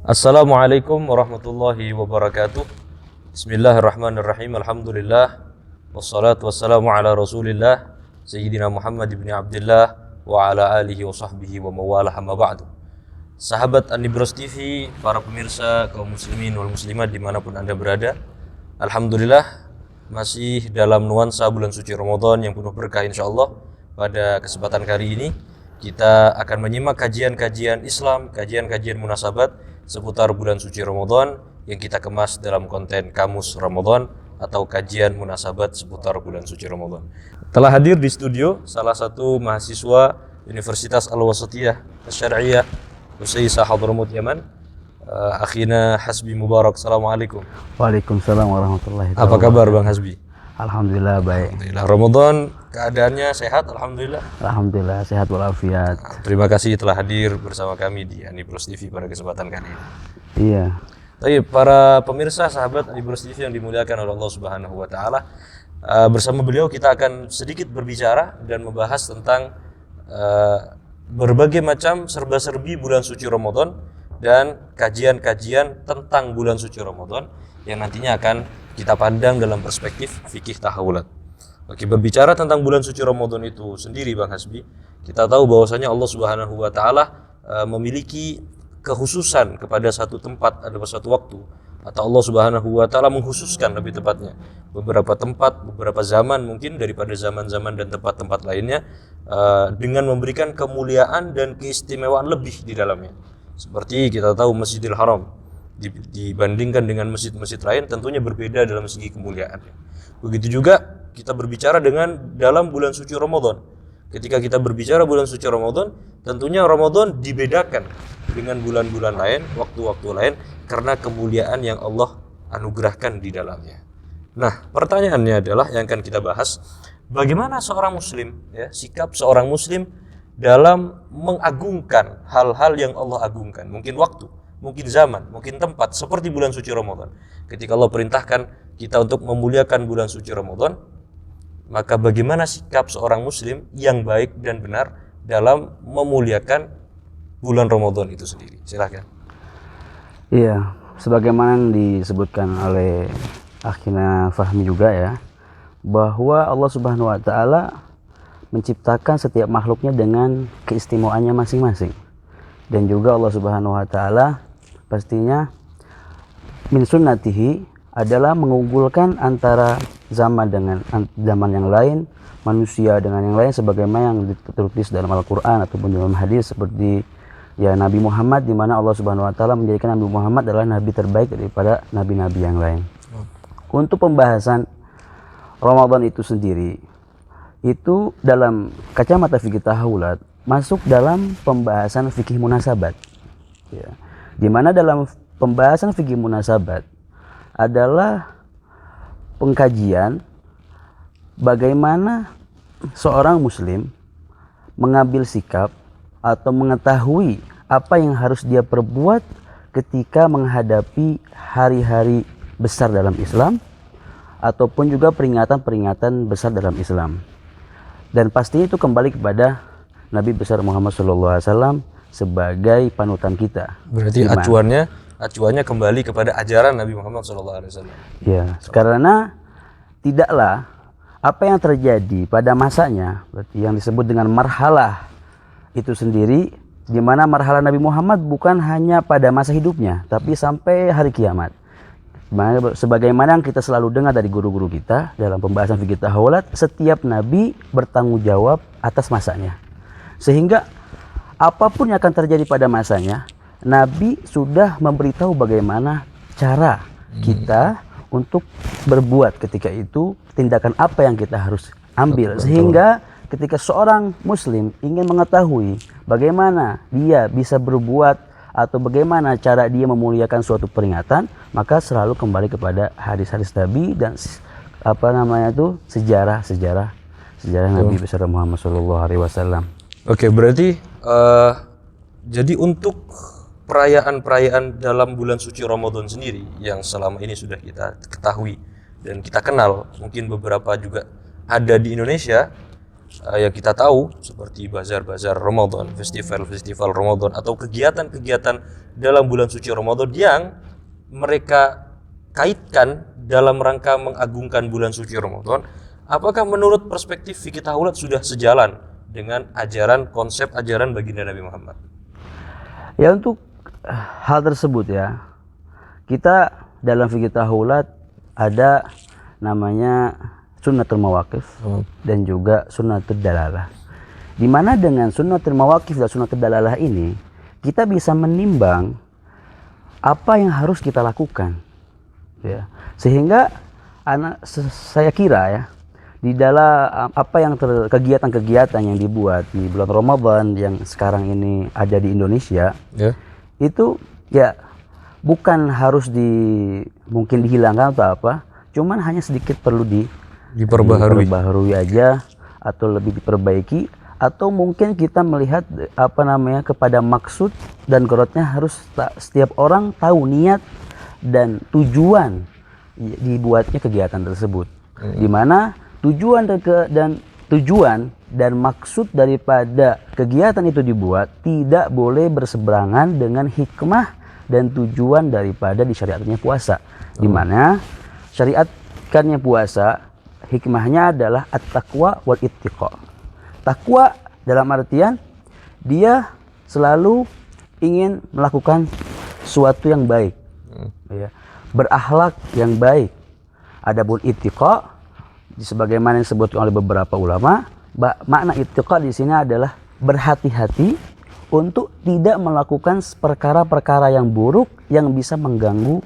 Assalamualaikum warahmatullahi wabarakatuh. Bismillahirrahmanirrahim. Alhamdulillah. Wassalatu wassalamu ala rasulillah Sayyidina Muhammad ibn Abdullah wa ala alihi wa sahbihi wa mawalah amma ba'du. Sahabat Anibros TV, para pemirsa, kaum muslimin wal muslimat dimanapun anda berada, alhamdulillah masih dalam nuansa bulan suci Ramadan yang penuh berkah insyaallah. Pada kesempatan kali ini kita akan menyimak kajian-kajian Islam, kajian-kajian munasabat seputar bulan suci Ramadan yang kita kemas dalam konten Kamus Ramadan atau kajian munasabat seputar bulan suci Ramadan. Telah hadir di studio salah satu mahasiswa Universitas Al-Wasatiyah Asy-Syar'iyyah Usaisa Hadramut Yaman, akhina Hasbi Mubarak. Assalamualaikum. Waalaikumsalam warahmatullahi wabarakatuh. Apa kabar Bang Hasbi? Alhamdulillah baik. Alhamdulillah. Ramadan keadaannya sehat, alhamdulillah. Alhamdulillah sehat walafiat. Terima kasih telah hadir bersama kami di Anibros TV pada kesempatan kali ini. Iya. Tapi para pemirsa sahabat Anibros TV yang dimuliakan oleh Allah Subhanahu wa taala, bersama beliau kita akan sedikit berbicara dan membahas tentang berbagai macam serba-serbi bulan suci Ramadan dan kajian-kajian tentang bulan suci Ramadan yang nantinya akan kita pandang dalam perspektif fikih tahawulat. Oke, berbicara tentang bulan suci Ramadan itu sendiri Bang Hasbi, kita tahu bahwasanya Allah Subhanahu wa taala memiliki kekhususan kepada satu tempat, ada satu waktu, atau Allah Subhanahu wa taala mengkhususkan lebih tepatnya beberapa tempat, beberapa zaman mungkin daripada zaman-zaman dan tempat-tempat lainnya dengan memberikan kemuliaan dan keistimewaan lebih di dalamnya. Seperti kita tahu Masjidil Haram dibandingkan dengan masjid-masjid lain tentunya berbeda dalam segi kemuliaan. Begitu juga kita berbicara dengan dalam bulan suci Ramadan. Ketika kita berbicara bulan suci Ramadan, tentunya Ramadan dibedakan dengan bulan-bulan lain, waktu-waktu lain karena kemuliaan yang Allah anugerahkan di dalamnya. Nah, pertanyaannya adalah yang akan kita bahas, bagaimana seorang muslim, ya, sikap seorang muslim dalam mengagungkan hal-hal yang Allah agungkan, mungkin waktu, mungkin zaman, mungkin tempat, seperti bulan suci Ramadan. Ketika Allah perintahkan kita untuk memuliakan bulan suci Ramadan, maka bagaimana sikap seorang muslim yang baik dan benar dalam memuliakan bulan Ramadan itu sendiri? Silahkan. Iya, sebagaimana yang disebutkan oleh Akhina Fahmi juga ya, bahwa Allah Subhanahu wa taala menciptakan setiap makhluknya dengan keistimewaannya masing-masing. Dan juga Allah Subhanahu wa taala pastinya min sunnatihi adalah mengunggulkan antara zaman dengan zaman yang lain, manusia dengan yang lain, sebagaimana yang tertulis dalam Al-Quran ataupun dalam hadis, seperti ya Nabi Muhammad, di mana Allah Subhanahu wa taala menjadikan Nabi Muhammad adalah nabi terbaik daripada nabi-nabi yang lain. Untuk pembahasan Ramadan itu sendiri, itu dalam kacamata fikih tahawulat masuk dalam pembahasan fikih munasabat, ya. Di mana dalam pembahasan fikih munasabat adalah pengkajian bagaimana seorang muslim mengambil sikap atau mengetahui apa yang harus dia perbuat ketika menghadapi hari-hari besar dalam Islam ataupun juga peringatan-peringatan besar dalam Islam. Dan pastinya itu kembali kepada Nabi besar Muhammad SAW sebagai panutan kita. Berarti acuannya kembali kepada ajaran Nabi Muhammad SAW. Ya, karena tidaklah apa yang terjadi pada masanya, berarti yang disebut dengan marhalah itu sendiri, di mana marhalah Nabi Muhammad bukan hanya pada masa hidupnya, tapi sampai hari kiamat. Sebagaimana yang kita selalu dengar dari guru-guru kita dalam pembahasan fikih tahawulat, setiap nabi bertanggung jawab atas masanya. Sehingga apapun yang akan terjadi pada masanya, Nabi sudah memberitahu bagaimana cara kita untuk berbuat ketika itu, tindakan apa yang kita harus ambil. Sehingga ketika seorang muslim ingin mengetahui bagaimana dia bisa berbuat atau bagaimana cara dia memuliakan suatu peringatan, maka selalu kembali kepada hadis-hadis Nabi dan sejarah Nabi besar Muhammad SAW. Oke, berarti jadi untuk perayaan-perayaan dalam bulan suci Ramadan sendiri yang selama ini sudah kita ketahui dan kita kenal, mungkin beberapa juga ada di Indonesia, yang kita tahu seperti bazar-bazar Ramadan, festival-festival Ramadan atau kegiatan-kegiatan dalam bulan suci Ramadan yang mereka kaitkan dalam rangka mengagungkan bulan suci Ramadan, apakah menurut perspektif fikih taulat sudah sejalan dengan ajaran konsep ajaran baginda Nabi Muhammad? Ya, untuk hal tersebut ya, kita dalam fikih taulat ada namanya sunnatul mawaqif dan juga sunnatul dalalah. Di mana dengan sunnatul mawaqif dan sunnatul dalalah ini kita bisa menimbang apa yang harus kita lakukan. Ya. Sehingga saya kira ya, di dalam apa yang kegiatan-kegiatan yang dibuat di bulan Ramadan yang sekarang ini ada di Indonesia, itu ya bukan harus mungkin dihilangkan atau apa, cuman hanya sedikit perlu diperbaharui aja atau lebih diperbaiki, atau mungkin kita melihat kepada maksud dan gorotnya. Harus setiap orang tahu niat dan tujuan dibuatnya kegiatan tersebut, di mana tujuan dan maksud daripada kegiatan itu dibuat tidak boleh berseberangan dengan hikmah dan tujuan daripada disyariatkannya puasa. Di mana syariatkannya puasa, hikmahnya adalah at-taqwa wal ittiqa. Takwa dalam artian dia selalu ingin melakukan sesuatu yang baik, ya, berakhlak yang baik. Adapun ittiqa, sebagaimana yang disebutkan oleh beberapa ulama, makna ittiqa di sini adalah berhati-hati untuk tidak melakukan perkara-perkara yang buruk yang bisa mengganggu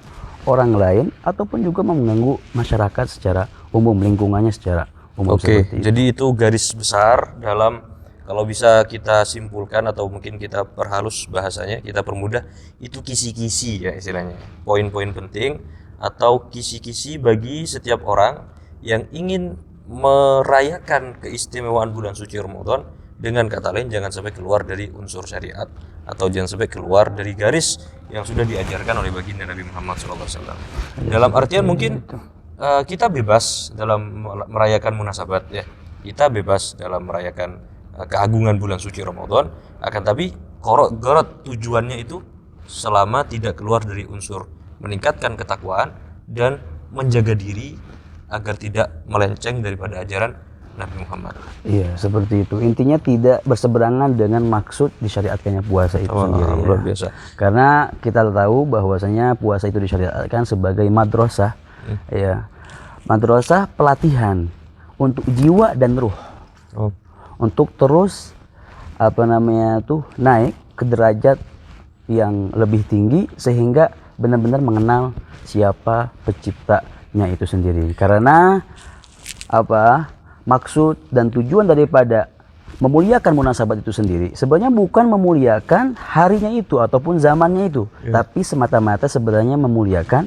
orang lain ataupun juga mengganggu masyarakat secara umum, lingkungannya secara umum. Oke, jadi itu garis besar dalam, kalau bisa kita simpulkan atau mungkin kita perhalus bahasanya, kita permudah, itu kisi-kisi ya istilahnya, poin-poin penting atau kisi-kisi bagi setiap orang yang ingin merayakan keistimewaan bulan suci Ramadan. Dengan kata lain, jangan sampai keluar dari unsur syariat atau jangan sampai keluar dari garis yang sudah diajarkan oleh baginda Nabi Muhammad SAW. Dalam artian mungkin kita bebas dalam merayakan munasabat ya, kita bebas dalam merayakan keagungan bulan suci Ramadan, akan tapi gorot tujuannya itu selama tidak keluar dari unsur meningkatkan ketakwaan dan menjaga diri agar tidak melenceng daripada ajaran Nabi Muhammad. Iya, seperti itu. Intinya tidak berseberangan dengan maksud disyariatkannya puasa itu sendiri. Luar biasa. Karena kita tahu bahwasanya puasa itu disyariatkan sebagai madrasah, ya, madrasah pelatihan untuk jiwa dan ruh, untuk terus naik ke derajat yang lebih tinggi sehingga benar-benar mengenal siapa penciptanya itu sendiri. Karena maksud dan tujuan daripada memuliakan munasabat itu sendiri sebenarnya bukan memuliakan harinya itu ataupun zamannya itu, tapi semata-mata sebenarnya memuliakan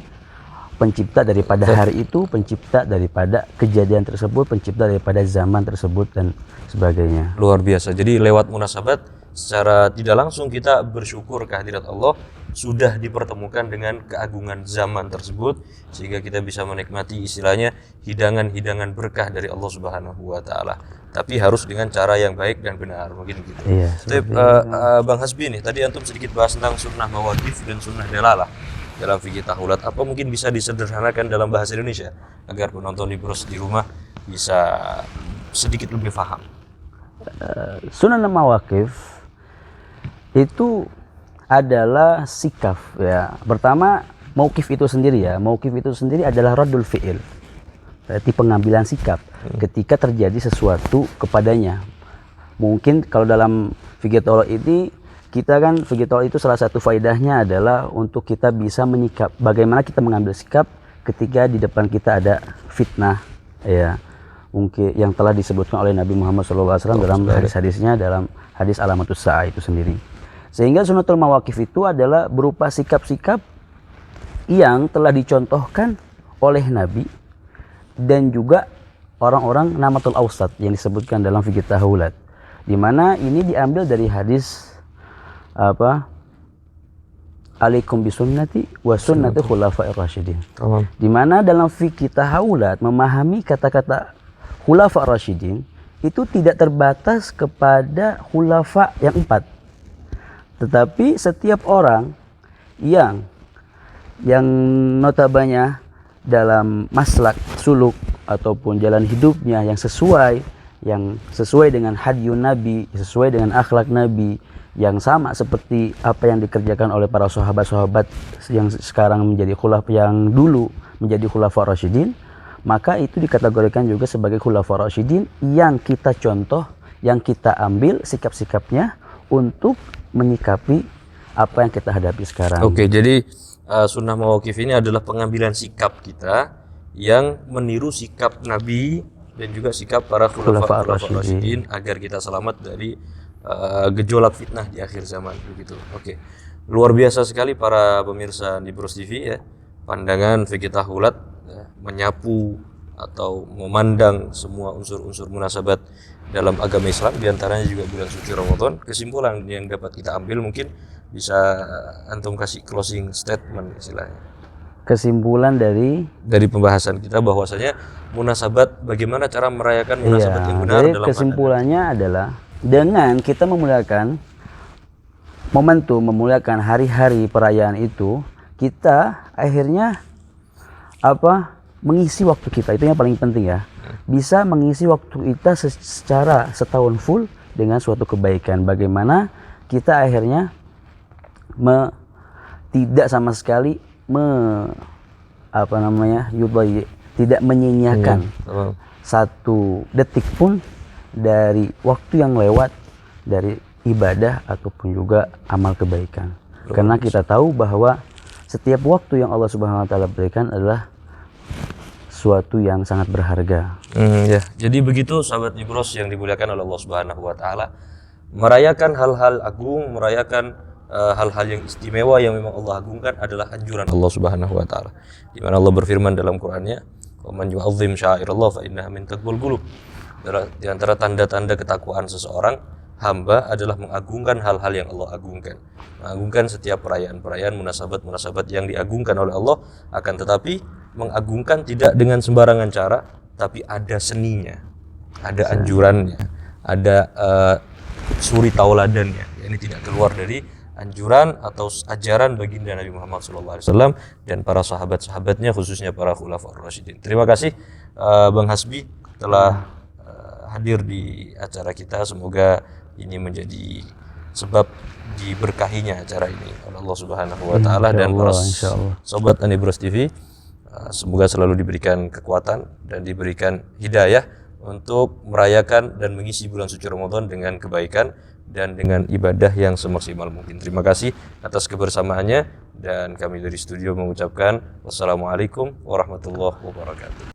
pencipta daripada hari itu, pencipta daripada kejadian tersebut, pencipta daripada zaman tersebut dan sebagainya. Luar biasa. Jadi lewat munasabat secara tidak langsung kita bersyukur kehadirat Allah sudah dipertemukan dengan keagungan zaman tersebut, sehingga kita bisa menikmati istilahnya hidangan-hidangan berkah dari Allah Subhanahu wa taala. Tapi harus dengan cara yang baik dan benar, mungkin gitu. Iya. Bang Hasbi nih, tadi antum sedikit bahas tentang sunnah mawaqif dan sunnah dalalah dalam fikih taulat. Apa mungkin bisa disederhanakan dalam bahasa Indonesia agar penonton di rumah bisa sedikit lebih paham? Sunnah mawaqif itu adalah sikap ya. Pertama, mauqif itu sendiri ya. Mauqif itu sendiri adalah raddul fi'il. Berarti pengambilan sikap ketika terjadi sesuatu kepadanya. Mungkin kalau dalam fikih taulat ini fikih taulat itu salah satu faedahnya adalah untuk kita bisa menyikap, bagaimana kita mengambil sikap ketika di depan kita ada fitnah ya. Mungkin yang telah disebutkan oleh Nabi Muhammad SAW dalam hadis-hadisnya, dalam hadis alamatus sa'ah itu sendiri. Sehingga sunnatul mawaqif itu adalah berupa sikap-sikap yang telah dicontohkan oleh Nabi dan juga orang-orang namatul awsat yang disebutkan dalam fikih taulat, di mana ini diambil dari hadis alaikum bisunnati wa sunnati khulafa'ir rasyidin. Di mana dalam fikih taulat memahami kata-kata khulafa'ir rasyidin itu tidak terbatas kepada khulafa yang 4. Tetapi setiap orang yang notabene dalam maslak, suluk ataupun jalan hidupnya yang sesuai dengan hadyun Nabi, sesuai dengan akhlak Nabi, yang sama seperti apa yang dikerjakan oleh para sahabat-sahabat yang sekarang menjadi yang dulu menjadi khulafa rasyidin, maka itu dikategorikan juga sebagai khulafa rasyidin yang kita contoh, yang kita ambil sikap-sikapnya untuk menyikapi apa yang kita hadapi sekarang. Oke, jadi sunnah mawaqif ini adalah pengambilan sikap kita yang meniru sikap Nabi dan juga sikap para khulafa rasyidin agar kita selamat dari gejolak fitnah di akhir zaman begitu. Oke. Luar biasa sekali para pemirsa Nibros TV ya. Pandangan fikih tahulat ya, menyapu atau memandang semua unsur-unsur munasabat dalam agama Islam, diantaranya juga bulan suci Ramadan. Kesimpulan yang dapat kita ambil mungkin bisa antum kasih closing statement istilahnya. Kesimpulan dari pembahasan kita bahwasanya munasabat, bagaimana cara merayakan munasabat yang benar. Jadi dalam kesimpulannya adalah dengan kita memuliakan momentum, memuliakan hari-hari perayaan itu, kita akhirnya mengisi waktu kita. Itu yang paling penting ya. Bisa mengisi waktu kita secara setahun full dengan suatu kebaikan. Bagaimana kita akhirnya tidak sama sekali tidak menyanyiakan satu detik pun dari waktu yang lewat dari ibadah ataupun juga amal kebaikan. Karena kita tahu bahwa setiap waktu yang Allah Subhanahu wa taala berikan adalah suatu yang sangat berharga. Ya. Jadi begitu sahabat Nibros yang dimuliakan oleh Allah Subhanahu wa taala, merayakan hal-hal agung, merayakan hal-hal yang istimewa yang memang Allah agungkan adalah anjuran Allah Subhanahu wa taala. Di mana Allah berfirman dalam Qur'annya, "Wa man yu'azzim sya'airallah fa innaha min taqwal qulub." Di antara tanda-tanda ketakwaan seseorang hamba adalah mengagungkan hal-hal yang Allah agungkan. Mengagungkan setiap perayaan-perayaan, munasabat-munasabat yang diagungkan oleh Allah, akan tetapi mengagungkan tidak dengan sembarangan cara, tapi ada seninya, ada anjurannya, ada suri tauladannya. Ini tidak keluar dari anjuran atau ajaran baginda Nabi Muhammad SAW dan para sahabat-sahabatnya, khususnya para khulafaur rasyidin. Terima kasih Bang Hasbi telah hadir di acara kita. Semoga ini menjadi sebab diberkahinya acara ini oleh Allah Subhanahu wa taala dan para sobat Nibros TV. Semoga selalu diberikan kekuatan dan diberikan hidayah untuk merayakan dan mengisi bulan suci Ramadan dengan kebaikan dan dengan ibadah yang semaksimal mungkin. Terima kasih atas kebersamaannya dan kami dari studio mengucapkan wassalamualaikum warahmatullahi wabarakatuh.